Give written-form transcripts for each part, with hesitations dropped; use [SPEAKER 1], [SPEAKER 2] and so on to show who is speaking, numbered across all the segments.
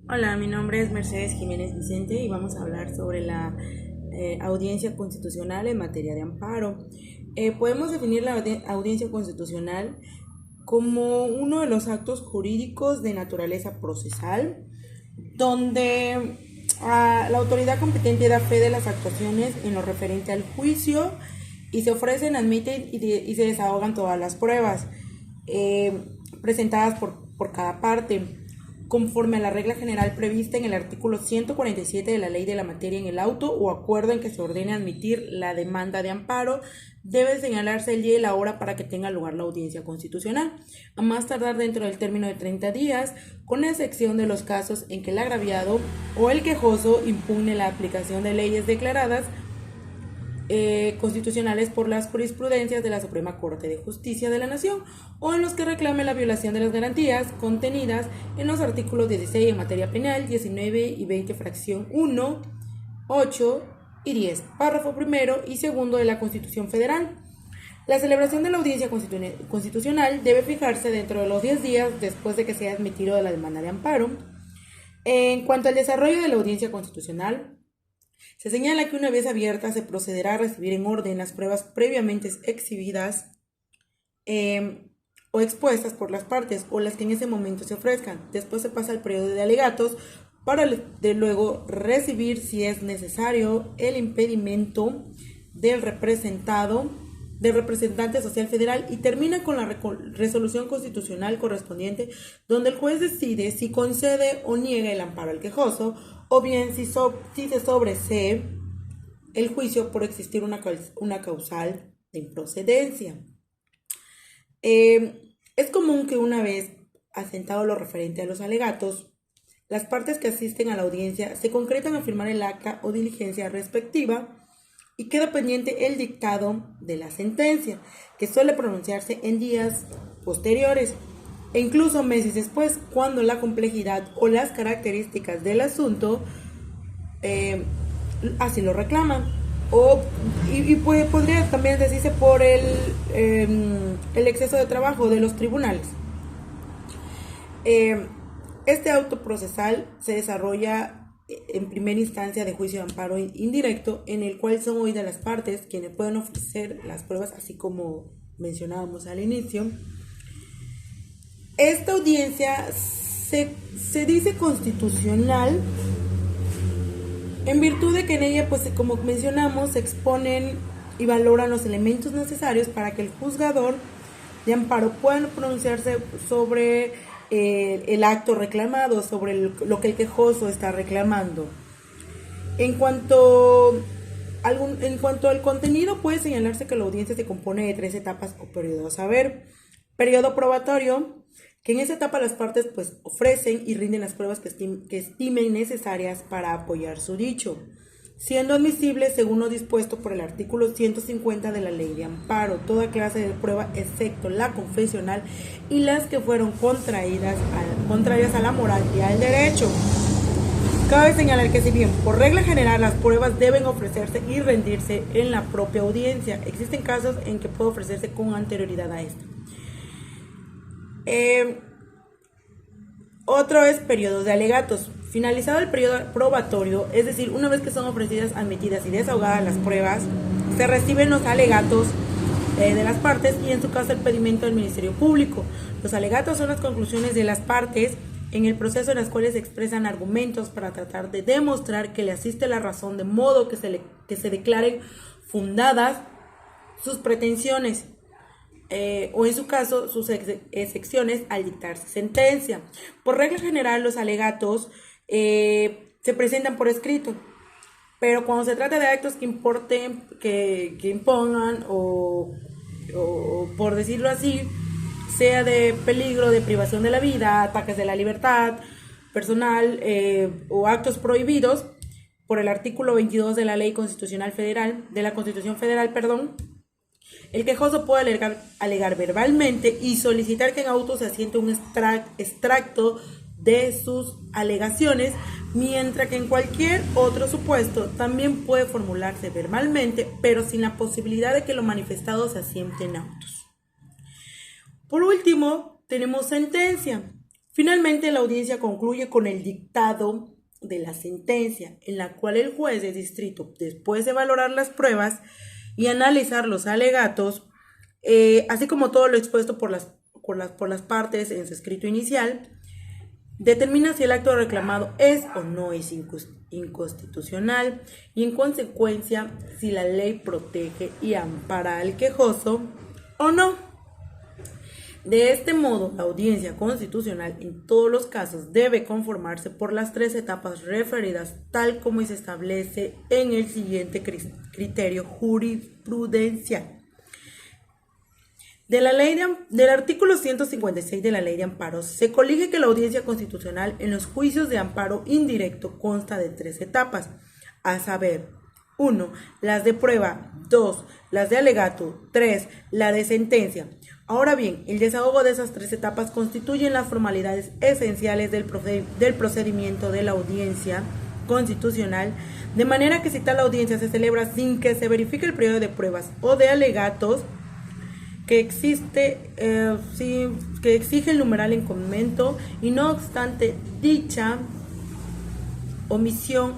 [SPEAKER 1] Hola, mi nombre es Mercedes Jiménez Vicente y vamos a hablar sobre la audiencia constitucional en materia de amparo. Podemos definir la audiencia constitucional como uno de los actos jurídicos de naturaleza procesal, donde la autoridad competente da fe de las actuaciones en lo referente al juicio y se ofrecen, admiten y se desahogan todas las pruebas eh, presentadas por cada parte, conforme a la regla general prevista en el artículo 147 de la ley de la materia en el auto o acuerdo en que se ordene admitir la demanda de amparo. Debe señalarse el día y la hora para que tenga lugar la audiencia constitucional, a más tardar dentro del término de 30 días, con excepción de los casos en que el agraviado o el quejoso impugne la aplicación de leyes declaradas constitucionales por las jurisprudencias de la Suprema Corte de Justicia de la Nación, o en los que reclame la violación de las garantías contenidas en los artículos 16 en materia penal, 19 y 20 fracción 1, 8 y 10, párrafo primero y segundo de la Constitución Federal. La celebración de la audiencia constitucional debe fijarse dentro de los 10 días después de que sea admitido de la demanda de amparo. En cuanto al desarrollo de la audiencia constitucional, se señala que una vez abierta se procederá a recibir en orden las pruebas previamente exhibidas o expuestas por las partes o las que en ese momento se ofrezcan. Después se pasa al periodo de alegatos para de luego recibir, si es necesario, el impedimento del representante social federal, y termina con la resolución constitucional correspondiente, donde el juez decide si concede o niega el amparo al quejoso, o bien si se sobresee el juicio por existir una causal de improcedencia. Es común que una vez asentado lo referente a los alegatos, las partes que asisten a la audiencia se concretan a firmar el acta o diligencia respectiva y queda pendiente el dictado de la sentencia, que suele pronunciarse en días posteriores e incluso meses después, cuando la complejidad o las características del asunto así lo reclaman. Podría también decirse por el exceso de trabajo de los tribunales. Eh, este auto procesal se desarrolla en primera instancia de juicio de amparo indirecto, en el cual son oídas las partes quienes pueden ofrecer las pruebas, así como mencionábamos al inicio. Esta audiencia se dice constitucional en virtud de que en ella, pues como mencionamos, se exponen y valoran los elementos necesarios para que el juzgador de amparo pueda pronunciarse sobre el acto reclamado, sobre lo que el quejoso está reclamando. En cuanto al contenido, puede señalarse que la audiencia se compone de 3 etapas o periodos. A ver, periodo probatorio, que en esa etapa las partes pues ofrecen y rinden las pruebas que estimen necesarias para apoyar su dicho, siendo admisible según lo dispuesto por el artículo 150 de la Ley de Amparo, toda clase de prueba excepto la confesional y las que fueron contrarias a la moral y al derecho. Cabe señalar que si bien por regla general las pruebas deben ofrecerse y rendirse en la propia audiencia, existen casos en que puede ofrecerse con anterioridad a esta. Otro es periodo de alegatos. Finalizado el periodo probatorio, es decir, una vez que son ofrecidas, admitidas y desahogadas las pruebas, se reciben los alegatos de las partes y en su caso el pedimento del Ministerio Público. Los alegatos son las conclusiones de las partes en el proceso, en las cuales se expresan argumentos para tratar de demostrar que le asiste la razón, de modo que se declaren fundadas sus pretensiones. O en su caso sus excepciones al dictarse sentencia. Por regla general los alegatos se presentan por escrito, pero cuando se trata de actos que impongan o por decirlo así, sea de peligro, de privación de la vida, ataques de la libertad personal o actos prohibidos por el artículo 22 de la Ley Constitucional Federal, de la Constitución Federal, el quejoso puede alegar verbalmente y solicitar que en auto se asiente un extracto de sus alegaciones, mientras que en cualquier otro supuesto también puede formularse verbalmente, pero sin la posibilidad de que lo manifestado se asiente en autos. Por último, tenemos sentencia. Finalmente, la audiencia concluye con el dictado de la sentencia, en la cual el juez de distrito, después de valorar las pruebas y analizar los alegatos, así como todo lo expuesto por las partes en su escrito inicial, determina si el acto reclamado es o no es inconstitucional y en consecuencia si la ley protege y ampara al quejoso o no. De este modo, la audiencia constitucional en todos los casos debe conformarse por las 3 etapas referidas tal como se establece en el siguiente criterio jurisprudencial. Del artículo 156 de la Ley de Amparos, se colige que la audiencia constitucional en los juicios de amparo indirecto consta de 3 etapas, a saber, 1. Las de prueba, 2. Las de alegato, 3. La de sentencia. Ahora bien, el desahogo de esas 3 etapas constituyen las formalidades esenciales del procedimiento de la audiencia constitucional, de manera que si tal audiencia se celebra sin que se verifique el periodo de pruebas o de alegatos que exige el numeral en comento, y no obstante dicha omisión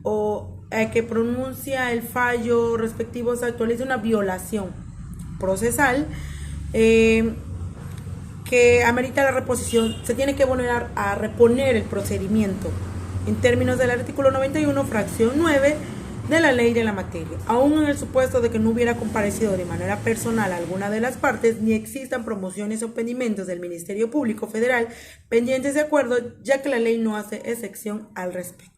[SPEAKER 1] o que pronuncia el fallo respectivo se actualiza una violación procesal que amerita la reposición, se tiene que volver a reponer el procedimiento en términos del artículo 91, fracción 9 de la ley de la materia, aun en el supuesto de que no hubiera comparecido de manera personal a alguna de las partes, ni existan promociones o pedimentos del Ministerio Público Federal pendientes de acuerdo, ya que la ley no hace excepción al respecto.